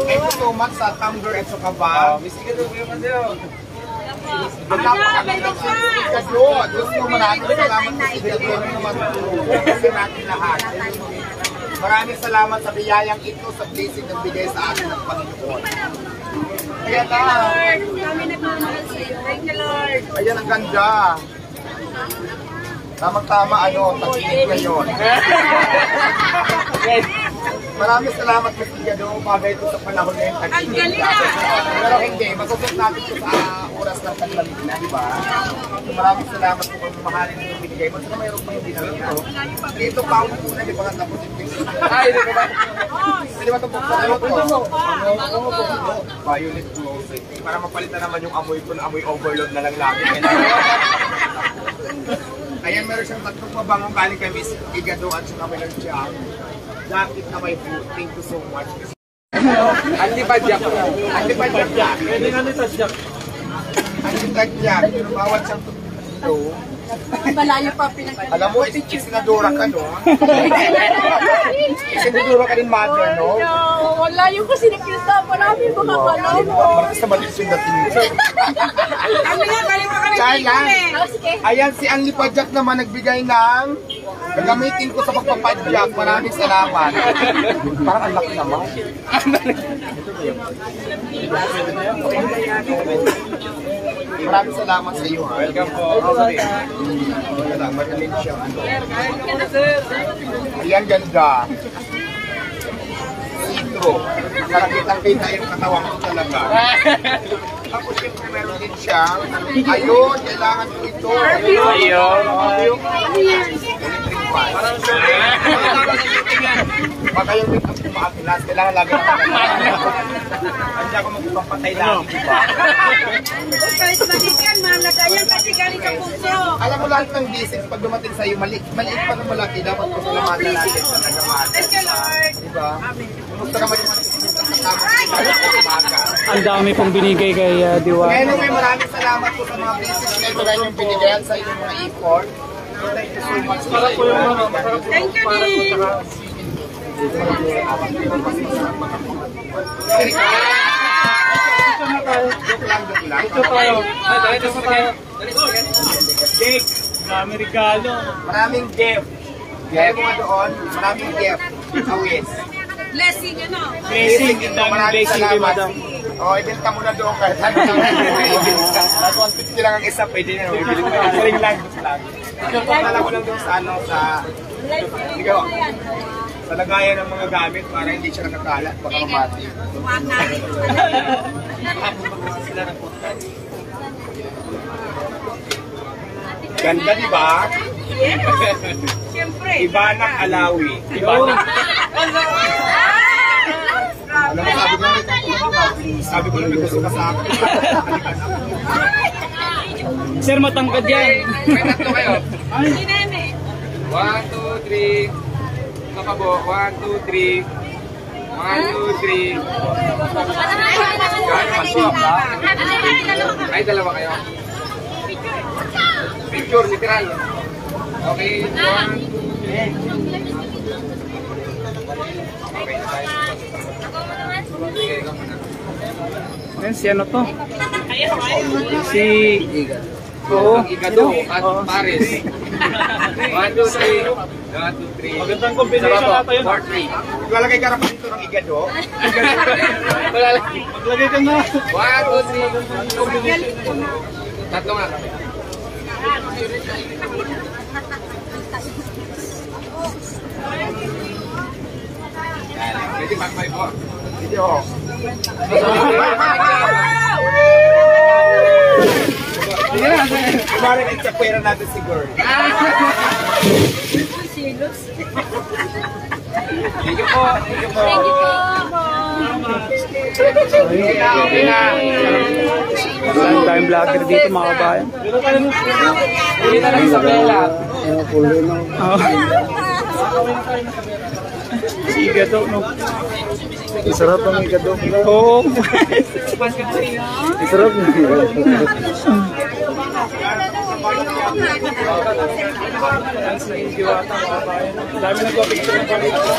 Thank you so much sa tumbler at sa kabal. Miss Igado, napakaganda sa Igado. Diyos mo maraming salamat sa Igado naman sa natin lahat. Maraming salamat sa biyayang ito, sa blessing ng bigay sa atin ng Panginoon. Ayan na. Kami nagmamahal sa iyo. Thank you, Lord. Ayan ang ganda. Tamang-tama, tag-init ngayon. Maraming salamat sa Igado, bagay ito sa panahon ngayon tag-init. Pero hindi, masusunod natin ito sa oras ng taglamig na, di ba? So, maraming salamat po kung mahalin ito binigay mo. Saka mayroon pa yung binigay ito. Dito pa ako muna, di ba nga tapos yung binigay? Ay, di ba? Hindi ba ito buksan ito? Violet closet. Para mapalitan naman yung amoy ko na amoy overload na lang lagi. Ayan, meron siyang tatlong mabangong galing kay Miss Igado at saka meron siyang jacket na may food. Thank you so much. Anti-badyak. Anti-badyak. Pwede nga nito, Jack. Anti-badyak. Pero bawat siyang ito. Malayo pa pinag- Alam mo, isinadura ka, no? Isinadura ka din, mother, no? Malayo kasi nakita. Marami mga balaw mo. Basta malis yung dating mo. Ano yan? Balik mo kami. Ayan, si Anli Padyak naman nagbigay ng gagamitin ko sa pagpapadyak. Maraming salamat. Parang ang laki naman. Maraming salamat sa iyo. Welcome po. Madalin siya. Ayan, ganda. Intro. Para kitang-kita yung katawan ko talaga. Tapos siyempre meron din siya. Ayun, kailangan ko ito. Ayun. Baka yung rin ang kumakakilas. Kailangan lagi na hindi ako magpapatay lang. Kahit maliit yan, malagayan kasi galing sa puso. Alam mo lahat ng blessings pag dumating sa'yo, maliit pa ng malaki, dapat ko salamatan natin sa nagamata. Thank you, Lord. Diba? Gusto naman yung Ang dami pong binigay kay Diwata. Anyway, maraming salamat po sa mga blessings na ito yung binigyan sa inyong mga effort. Thank you so much. Thank you, Dean. Joke lang. Ito tayo. Cake. Dami regalo. Maraming gift. Kaya mga doon, maraming gift. Awis. Blessing, ano? Blessing. Ang daming blessing kay Madam. Ibenta mo na doon kahit ano lang. At 150 lang ang isa, pwede na. Ibili mo na. Ring lang. Pagkakala ko lang doon sa sa lagayan ng mga gamit para hindi siya nakakalat. Baka mamati. Ganda, di ba? Siyempre. Ibanak Alawi. Ibanak. Alam mo, sabi ko lang may gusto ka sa akin. Sir, matangkad yan. May tatlo kayo. Hindi na yan eh. 1, 2, 3. Kakabo. 1, 2, 3. 1, 2, 3. Ay, dalawa kayo. Picture, literal. Okay, 1, 2, 3. Ayan, si ano to? Si... Oo. Igado at Paris. 1, 2, 3. 1, 2, 3. Magandang combination natin yun. 4, 3. Lalagay ka na pa dito ng Igado. Maglagay ka na. 1, 2, 3. Tatlo nga. Pwede mag-buy po. Video. Kumari na itsakwera natin si Girl. Thank you po. Thank you po. Okay na. Maraming tayong vlogger dito mga kabayan. Hindi na lang sa pela. Si Igado, no? Sarap ang Igado. Oo. Sarap ang Igado. Dami nagpa-picture ng pagkakas.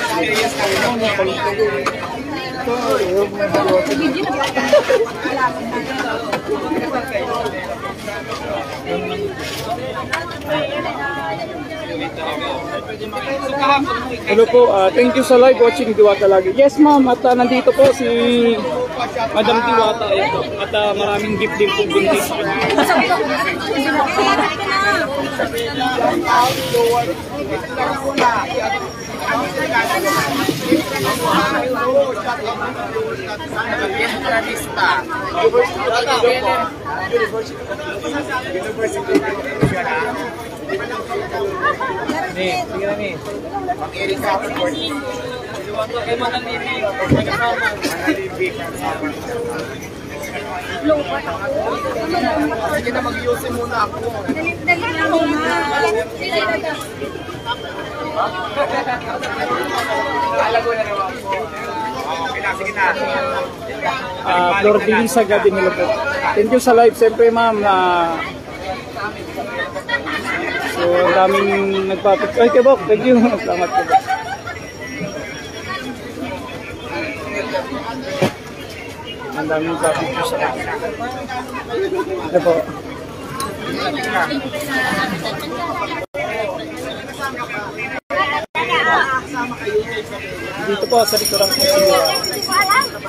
Hello po, thank you sa live watching Diwata lagi. Yes ma'am, at nandito po si Madam Diwata ito. At maraming gift din po din dito. Sige na, mag-iusin muna ako. Alago na naman po. Okay na, sige na. Flor Dilisa Gadin, hello po. Thank you sa live, siyempre ma'am. So, ang daming nagpapit. Ay, Kebok, thank you. Salamat po. Ang daming nagpapit po sa live. Ito po. Dito po, sa dito lang po siya.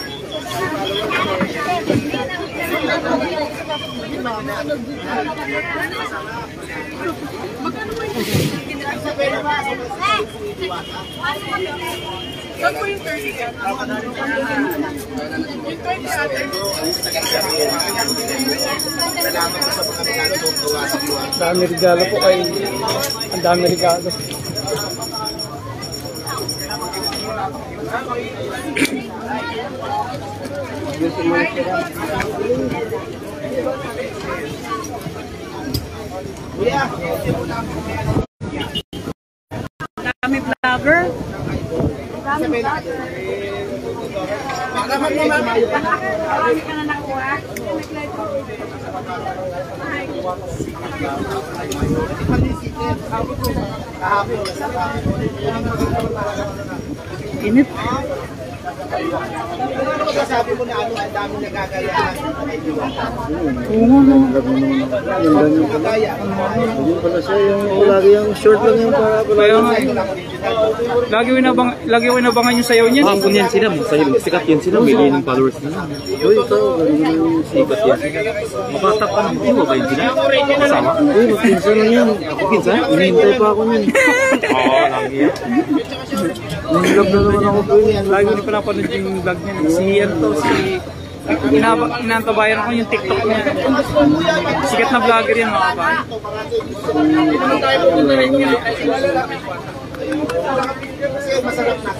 Dami regalo po kay. Ang dami regalo. Dami vlogger. Dami ka na nakuha. Init. Ano masasabi mo na ano, ang dami nagagayaan kay Diwata? Oo nga. Nagagaya. Hindi pala siya yung lagi yung short lang yung para pala. Kaya nga. Lagi winabangan yung sayaw niya. Kung yan sila, sikat yan sila, million ng followers nila. Uy, ito, sikat yan. Mabata pa ng diwa ba yun sila? Kasama? Uy, magpinsan lang yan. Ako pinsan? Hinihintay pa ako niyan. Oo, lagi yan. Nahilap na naman ako po yun. Lagi ko pinapanood yung vlog niya. Si Ento, inantabayan ako yung TikTok niya. Sikat na vlogger yan mga kapatid. Kasi masarap na.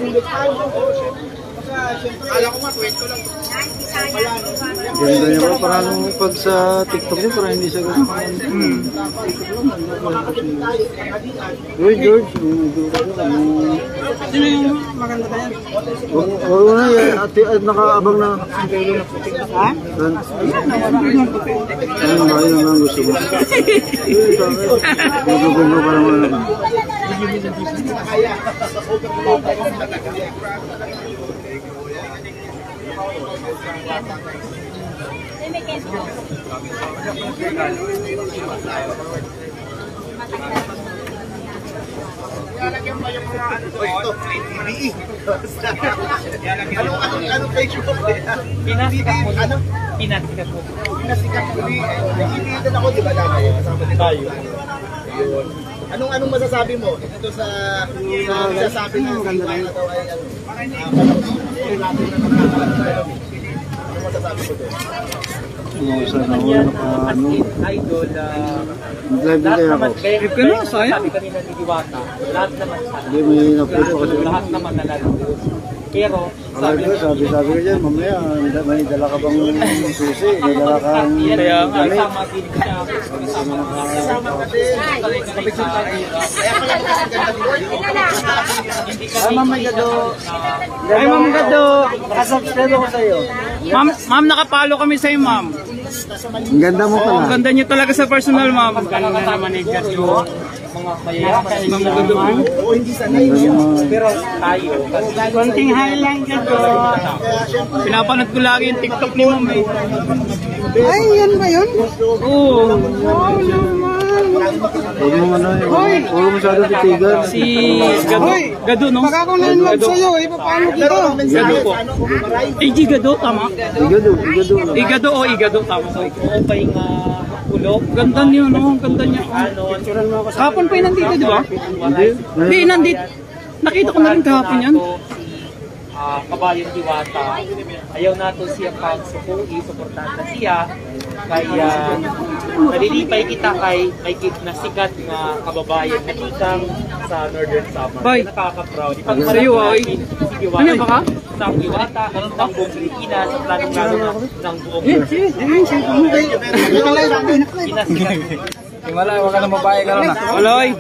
Kala ko nga, kwento lang. Ganda niya pa, parang pag sa TikTok niya, parang hindi siya ganun. Uy, George, Maganda na yan. oo na yan, at nakaabang na. Ha? Ayun ba, ayun ang gusto mo. Uy, bakit? Gugugulo ka naman. Lalagyan pa yung mga ano doon. Anong page mo? Pinasikat mo. Ano? Pinasikat mo. Pinasikat mo. Nagkikita ako, di ba dati? Kasama din tayo. Yun. Anong masasabi mo? Ito sa sasabi na maganda na daw ay anong masasabi mo doon? Oo, sana ako naka-ano. Idol, Mag-live din kaya ako. Trip ka na, sayang. sabi kanina ni Diwata, lahat naman sana. Hindi, may na-upload pa kasi. Lahat naman nalalabos. Pero, Sabi ko dyan, mamaya, may dala ka bang susi, may dala kang Kaya nga. damit. kasama din siya. Ay, Ma'am Gado. Ay, Ma'am Gado. Nakasubscribe ako sa'yo. Ma'am, nakapalo kami sa'yo, ma'am. Ang ganda mo Oh, pala. ang ganda niyo talaga sa personal, ma'am. Ganda naman ni Gado. Mga mayayaman. Ma'am Gado. Pero tayo. Konting high lang Gado. Pinapanood ko lagi yung TikTok ni ma'am eh. Ay, yan ba yun? Oo. Huwag mo ano eh. Huwag mo masyadong titigan. Si Gado. Gado, no? Pag ako na-inlove sa'yo, eh, paano dito? Gado po. AG Gado, tama? Igado, igado. Igado o Igado, tama. Oo pa yung kulog. Ganda niyo, no? Ang ganda niya. Kahapon pa yun nandito, di ba? Hindi. Hindi, nandito. Nakita ko na rin kahapon yan. Kabayong Diwata. Ayaw nato siya pag-suporti, suportahan na siya. Kaya nalilipay kita kay may na sikat na kababayan na tikang sa Northern Samar. Bay. Nakaka-proud. Sa'yo, ay. Si Diwata. Ano ba ka? Sa Diwata, ng buong Pilipinas, at lalong-lalo na ng buong Pilipinas. Himala, huwag ka na mabae ka na. Aloy.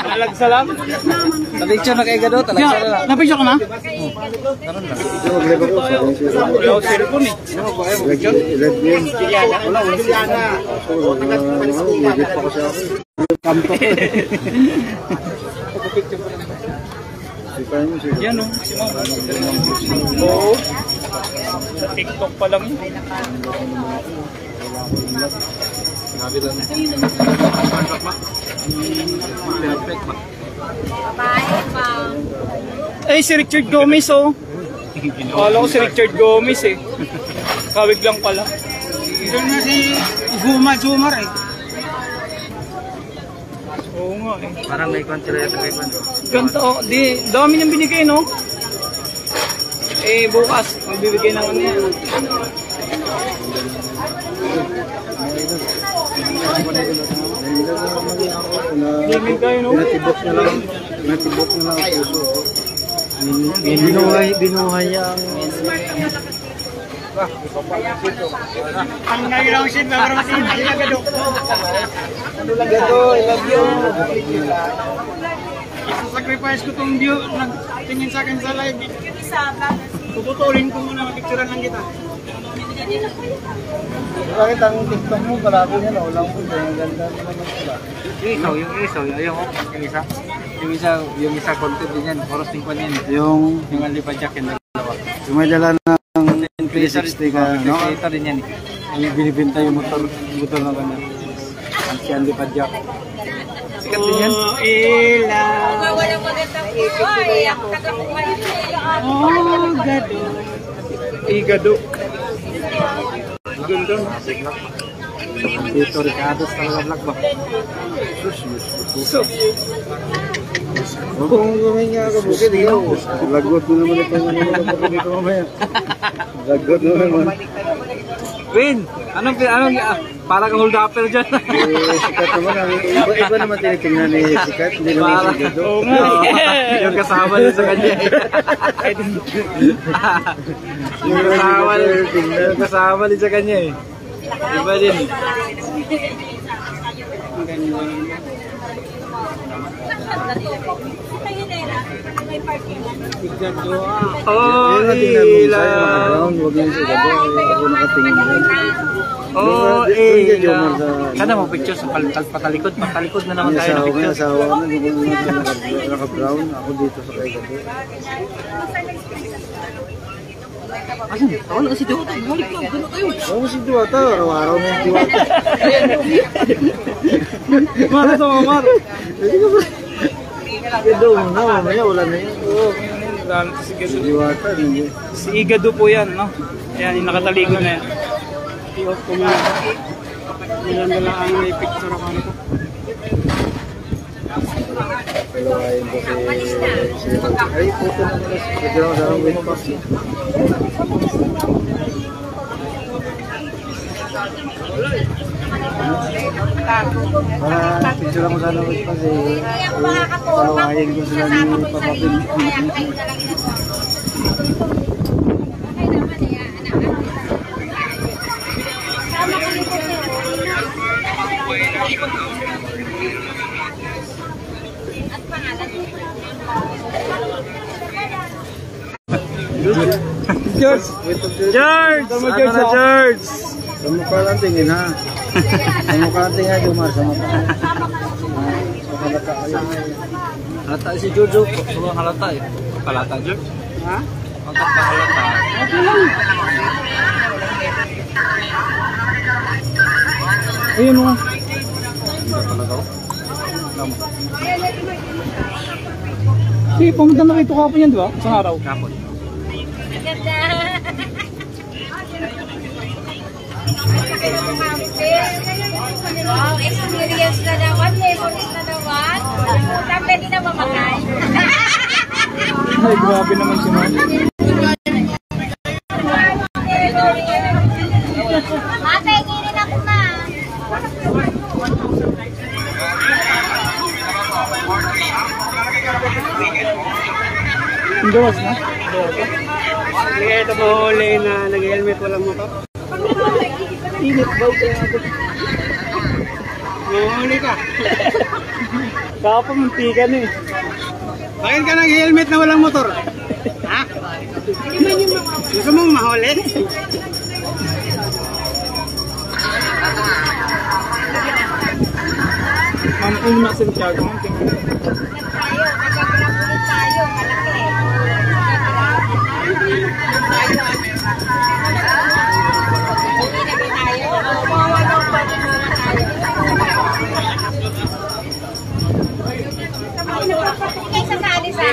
Talag salam. Nabicture na kay Igado, talaga siya na. Napicture ka na? Mag-live ako. Wala ko cellphone eh. Red game. Wala, wala siya na. Legit pa kasi ako. Kampo. Sipahin mo siya. Yan o. Oo. Sa TikTok pa lang yun. Eh, si Richard Gomez oh. Akala ko si Richard Gomez eh. Kawig lang pala. Doon na si Zumar eh. Oo nga eh. Parang may konti lang kay Kwan. Ganto oh. Di, dami niyang binigay no? Eh, bukas. Magbibigay ng ano yan. Gaming kayo no? Natibok niya lang. Natibok niya lang ang puso ko. Binuhay niya ang... Ang nagawang shit na parang hindi na Gado. Gado, I love you. Sacrifice ko tong view, nagtingin sa akin sa live. Tututurin ko muna, mag-picturean lang kita. Bakit ang TikTok mo, palagi niya na ulang po. Ang ganda naman sila. Yung isaw, ayaw mo. Yung isa content din yan. Oras din ko yan. Yung Alipad Jack yung dalawa. may dala ng 360 ka, no? Ito din yan eh. Yung binibinta yung motor na kanya. Ang si Alipad Jack. Sikat din yan. Ilaw. Walang magandang buhay. Ang tagapumahin Oh, Gado. Igado. Dito Ricardo sa vlog ba? So, Kung gawin nga ka bukid, lagot mo naman ito yung dito mamaya. Lagot mo naman. Win! Anong para kang hold upper dyan? Sikat naman. Iba naman tinitingnan ni Sikat. Hindi naman si Gado. oo nga. Yung kasama niya sa kanya. Yung kasama niya sa kanya eh. Iba din eh. Oh, Yun ang tingnan mo sa'yo, mga ilaw. ground. Huwag yun si Gado. Ako nakatingin din. Oh, ilaw. Kana mo picture sa patalikod na naman tayo ng May picture. asawa ko na. Hindi mo naka-brown. Ako dito sa kay Gado. Asan? Ako na kasi doon. Balik lang. Gano'n tayo. Oo, si Diwata. Araw-araw na yung Diwata. Mara to, Mar. Hindi ka ba? Gado mo na. Mamaya wala na yun. Oo, lalo si Gado. Diwata. Hindi. Si Igado po yan, no? Ayan, yung nakatalikod na yan. Tiyok ko na. Nilang ang may picture ako nito. Palawain ko si ay, puto na nila. Pwede lang sa wait pass. Para picture lang ko sana wait pass eh. Palawain ko sila ni Papapin. George! George! Ano na, George? Sa mukha lang tingin ha. Sa mukha lang tingin, Jomar. Sa mukha. Sa halata kayo. Halata si Jojo. Sobrang halata eh. Halata, Jojo? Ha? Pagkat pa halata. Okay lang. Ayun o. Sige, pumunta na rito kapon yan, di ba? Isang araw. Kapon. Ganda. Wow, experience na naman, memories na naman. Puta, pwede na mamakay. Ay, grabe naman si Ma'am. Ate, rin ako na. Ang gawas na? Kaya ito mahuli na nag-helmet walang motor. Init ba? Mahuli ka. Kapon, muntikan eh. Bakit ka nag-helmet na walang motor? Ha? Gusto mong mahuli? Ma'am, una sa Santiago. Ma'am, tingnan. Tayo, nagkagrapulit tayo, malaki. Hindi sasali sa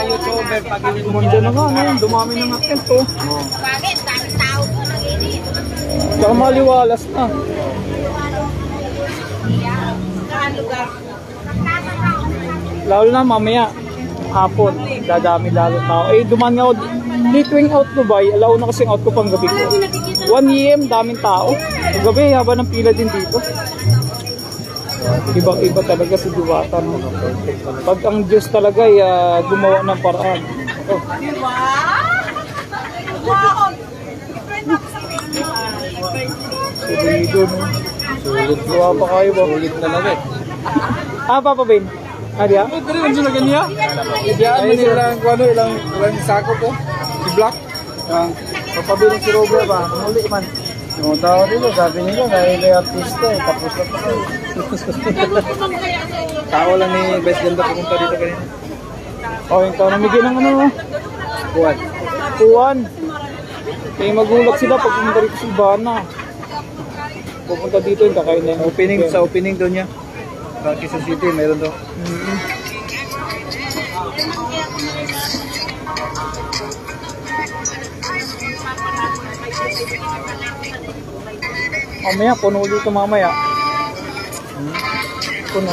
YouTuber pag hindi mo Gumanda na nga, ngayon. Dumami ng akit to. Bakit? Daming tao po nanginit. Saka maliwalas na. Lugar. Lalo na mamaya, hapon, dadami lalo tao. Eh, duman nga ako, tuwing out ko ba, alaw na kasing out ko pang gabi ko. 1 AM, daming tao. Ang gabi, haba ng pila din dito. Ibang-iba talaga si Diwata. No? Pag ang Diyos talaga ay gumawa ng paraan. Oh. Sulido, no? Sulit. Gawa pa kayo ba? Sulit talaga eh. Papa Ben? Dia? Dari man sila kanya? Diyan man ilang kuano ilang sako ko. Di block. Papabiling si Robert ba? Muli man. Yung tao dito, sabi nila, dahil artista eh. Tapos na pa. Tao lang ni Best Ganda pumunta dito kanina. Oh, yung tao namigay ng ano? Kuwan. Kuwan. Kaya magulat sila pag pumunta rito si Ivana. Pupunta dito yung kakain na yung Opening, sa opening doon niya. Sa Quezon City, mayroon doon. Mamaya, puno dito mamaya. Puno.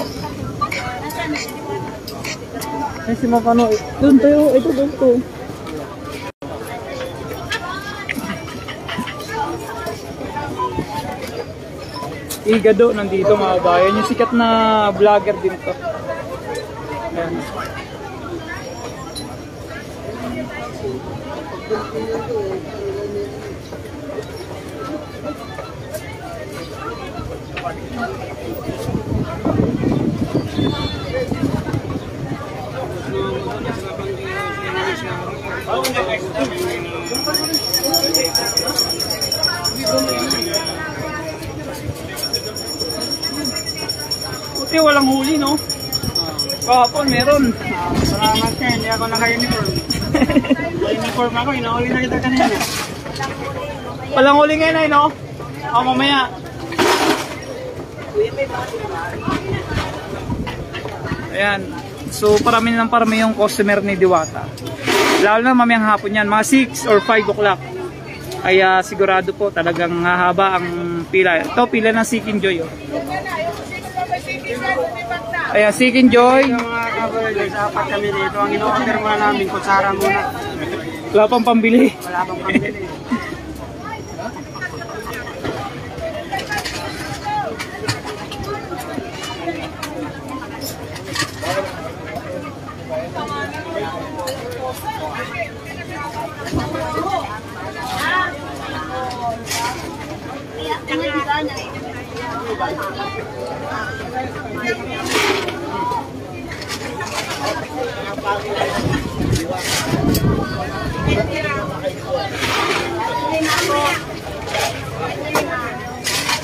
Ay, si Makano. Doon tayo. Ito, doon to. Igado, nandito mga bayan. Yung sikat na vlogger din to. Ayan. Buti walang huli, no? Kahapon meron. Salamat ka, hindi ako naka-uniform. Uniform ako, inahuli na kita kanina. Walang huli ngayon ay, no? O, mamaya. Ayan. So, parami ng parami yung customer ni Diwata. Lalo na mamayang hapon yan. Mga 6 or 5 o'clock. Kaya sigurado po talagang hahaba ang pila. Ito, pila ng Seek Enjoy. Oh. Ayan, Seek Enjoy. Yung mga kabaragay, apat kami dito. Ang ino-order muna namin, kutsara muna. Wala pang pambili. Wala pang pambili.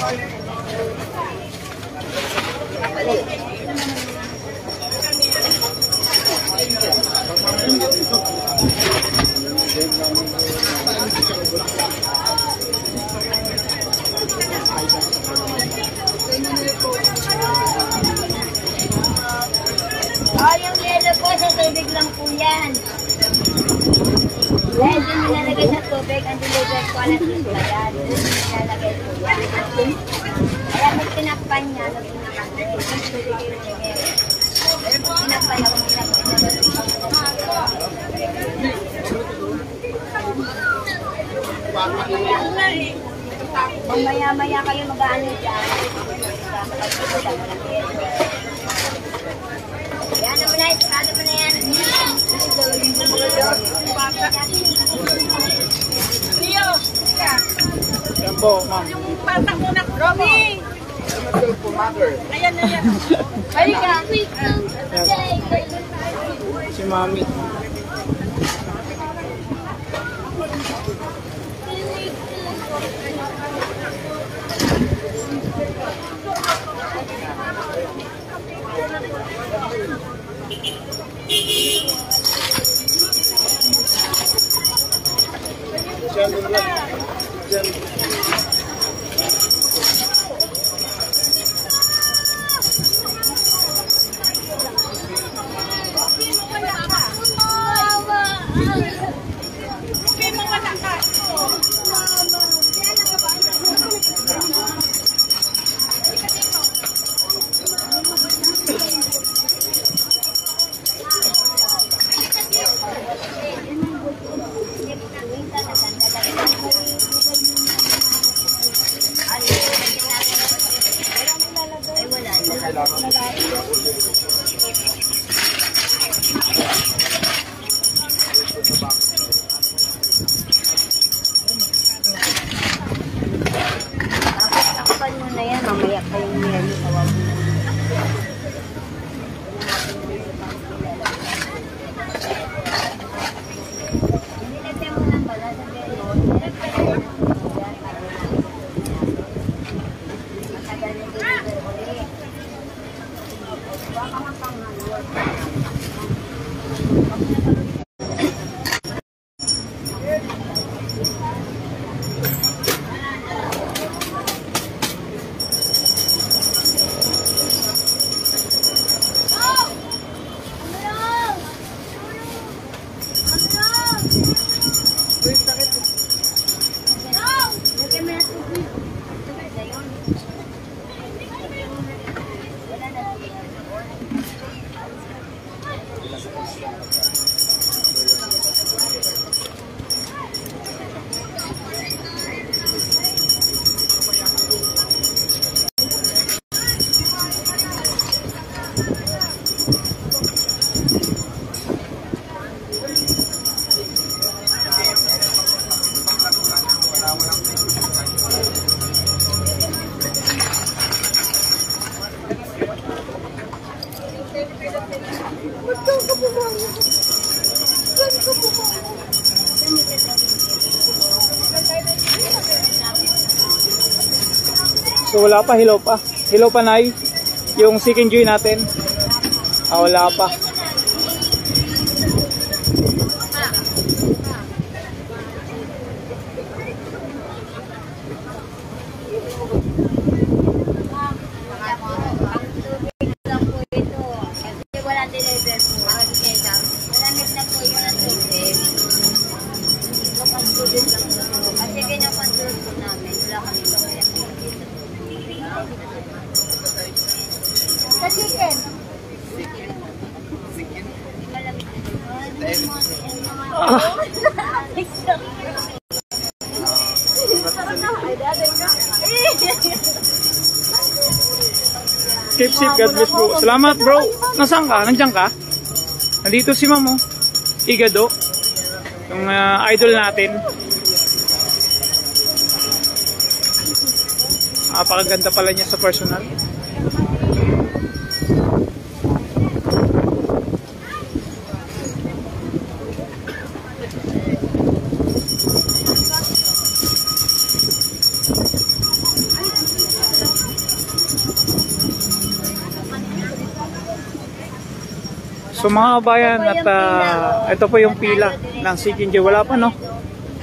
Yung yelo po, sa tubig lang po yan. Dahil din nilalagay sa tubig, ang deliver po alas 6 ba yan? Nilalagay po yan. Kaya pag tinakpan niya, tinakpan ako Mamaya-maya kayo mag-ano dyan. Yan naman na, isakado mo na yan. Leo, Yan po, ma'am. yung patak mo na, Robby! Ayan na yan. Halika. Si Mami. Takpan mo na yan, mamaya kayong nilo. Tawag mo na. Nilagyan mo lang pala sa belo. Matagal na deliver ulit. Baka mapangalo. So wala pa, hilaw pa. Hilaw pa, Nay. Yung chicken joy natin. Wala pa. Sa chicken. Keep safe, God bless bro. Salamat bro. Nasaan ka? Nandiyan ka? Nandito si Ma'am oh. Igado. Yung idol natin. Napakaganda pala niya sa personal. So mga kabayan, at ito po yung pila ng Chicken Joy. Wala pa, no?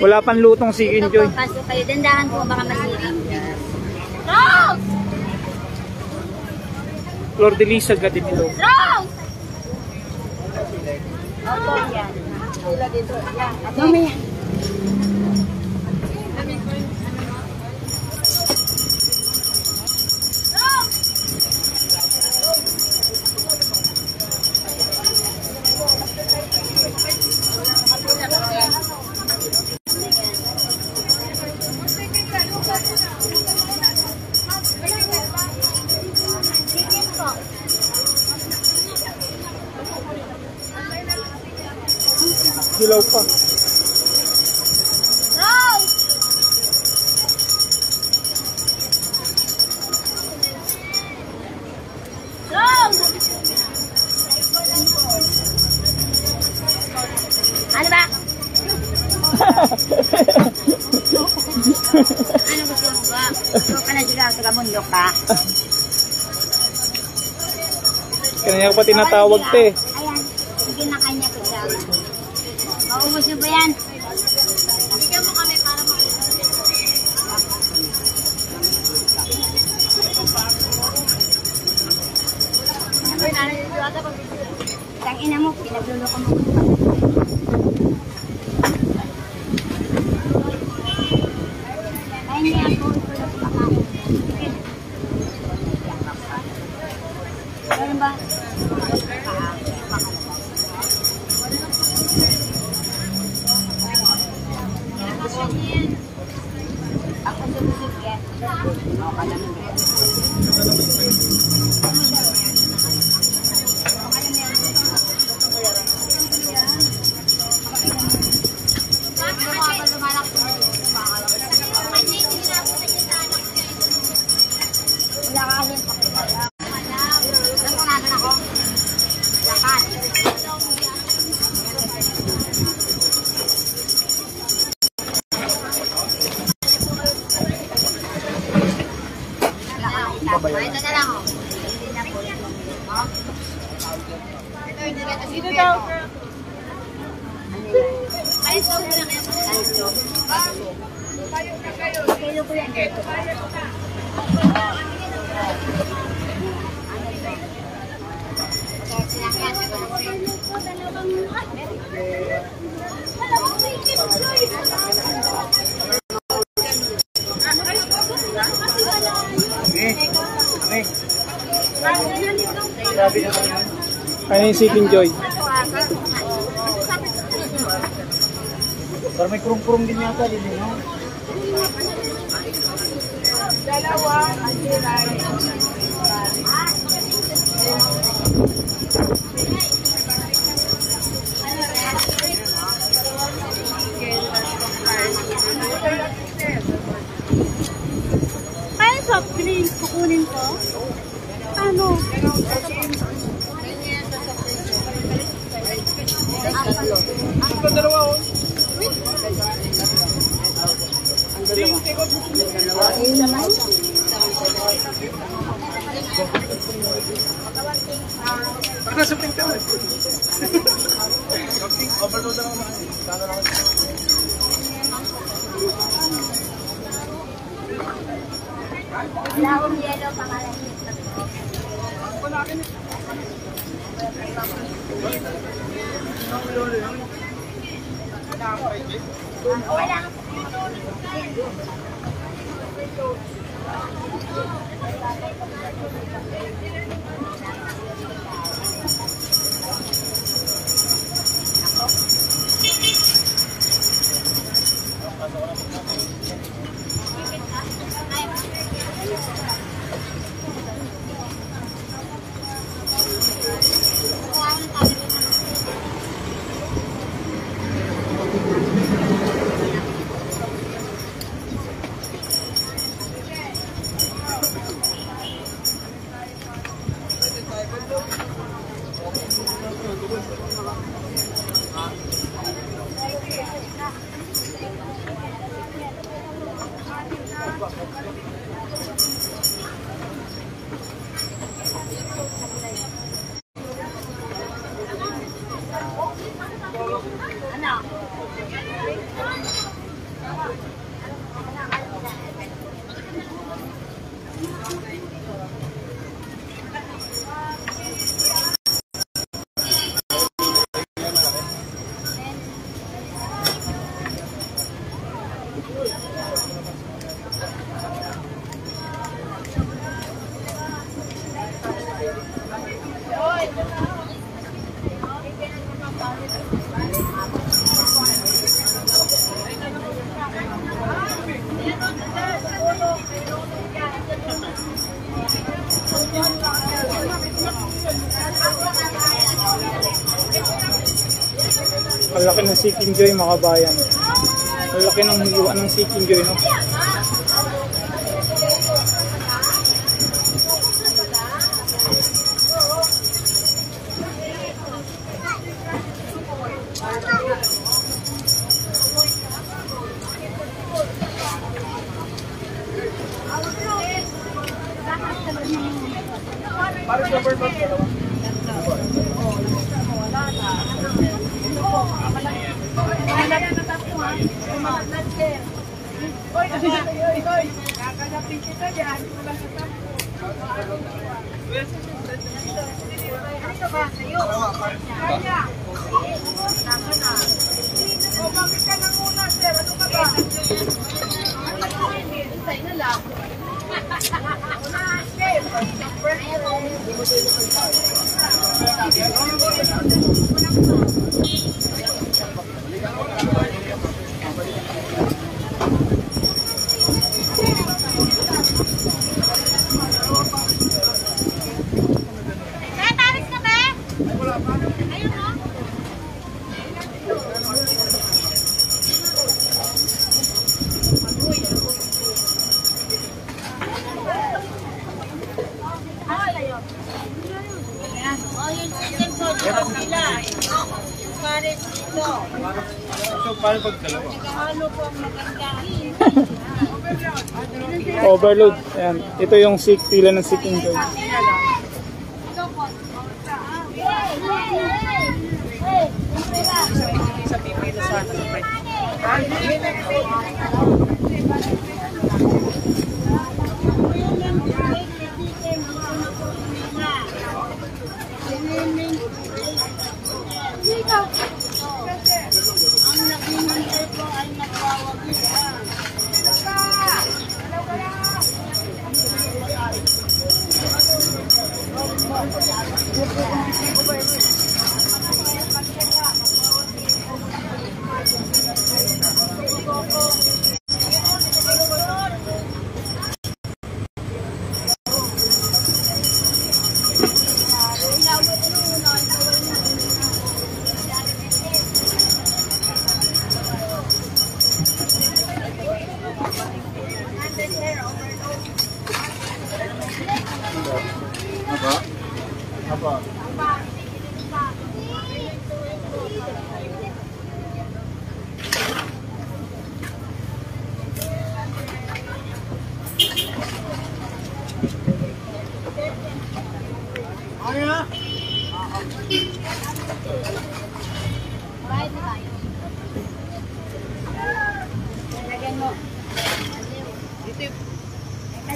Wala pang lutong Chicken Joy. Ito po, pasok kayo. Dandahan po, baka masira. Rose! Flor de Lis, agad din nilo. Rose! Opo, yan. Yan. Mamaya. Dilaw pa. Rose! Rose! Ano ba? Ano gusto mo ba? Gusto ka na dyan sa kabundok ka? Kanya ko pa tinatawag te. Ayan. Sige na kanya ko dyan. Maubos nyo ba yan? Bigyan mo kami para Tang ina mo, pinagluloko mo. Kaya niya ako, ito pakain. Meron ba? Ako subusog yan. Wala ka kasi pakita. Alam ko natin ako. Lakan. Ito na lang, oh. Dito daw. Ay, so na kaya. Ay, so. Kilo ko yan. Ano yung Chicken Joy? Pero may kurong-kurong din yata din yun. Dalawa, Kaya soft drink, kukunin ko? Ano? Ang dalawa oh. Para sa pinto. Overload na naman. Lahong yelo, pangalan nito. Wala. Ang laki ng Seeking Joy, mga kabayan. Ang laki ng hiyuan ng Seeking Joy, no? Overload. Ayan. Ito yung pila ng Seeking Joy.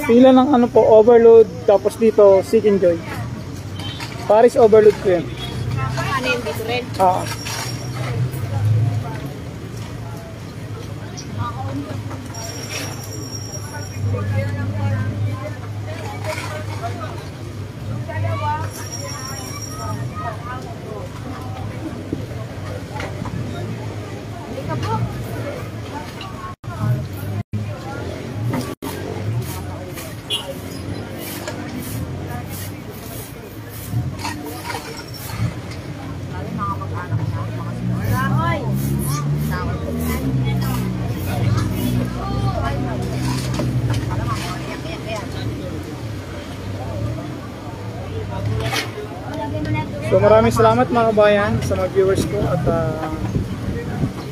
Pila ng ano po, overload, tapos dito Seeking Joy. Paris overload ko yan. Ano yung dito rin? So maraming salamat mga kabayan sa mga viewers ko at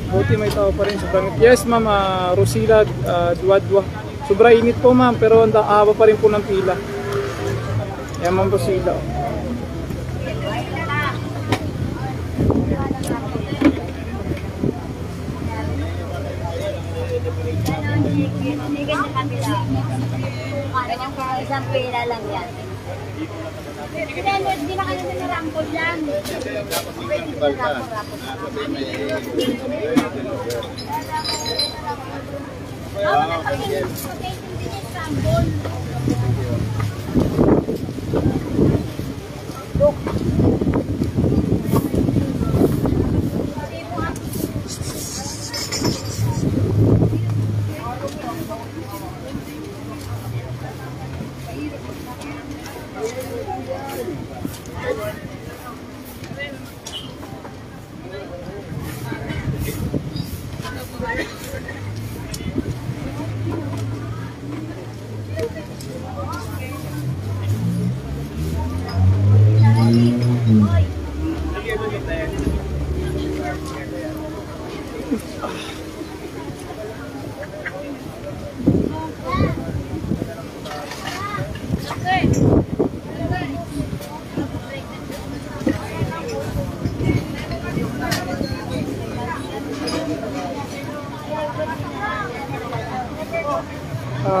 buti may tao pa rin. Sobrang yes ma'am, Rosila Duwadwa. Sobrang init po ma'am, pero ang haba pa rin po ng pila. Yan ma'am Rosila. Isang pila lang yan. Hindi na kayo na rampol yan. Pwede na rampol.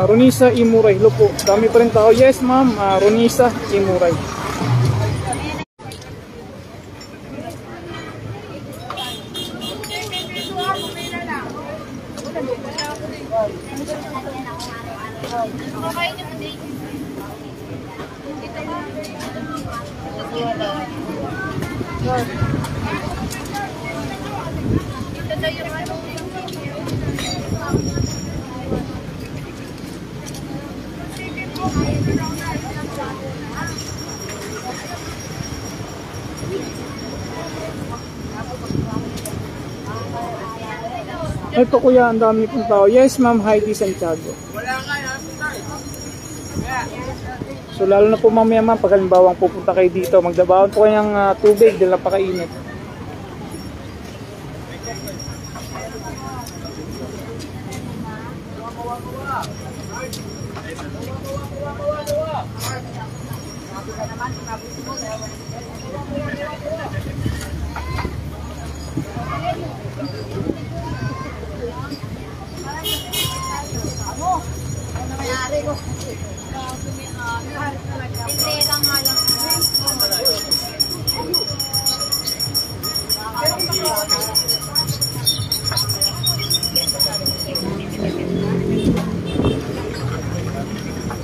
Ronisa Imuray, hello po. Dami pa rin tao. Yes ma'am, Ronisa Imuray. Ito kuya, ang dami pong tao. Yes ma'am, Heidi Santiago. So lalo na po mamaya ma'am, pag halimbawa pupunta kayo dito, magdabawon po kayo ng tubig dahil napakainit.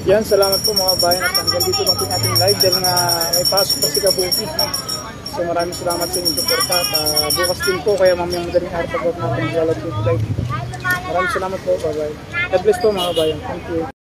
Yan, salamat po mga bayan at hanggang dito lang po yung ating live dahil nga may pasok pa si Kabuki. So maraming salamat sa inyong suporta at bukas din po kaya mamayang madaling araw pag-upload natin sa live. Maraming salamat po, bye bye. God bless po mga bayan, thank you.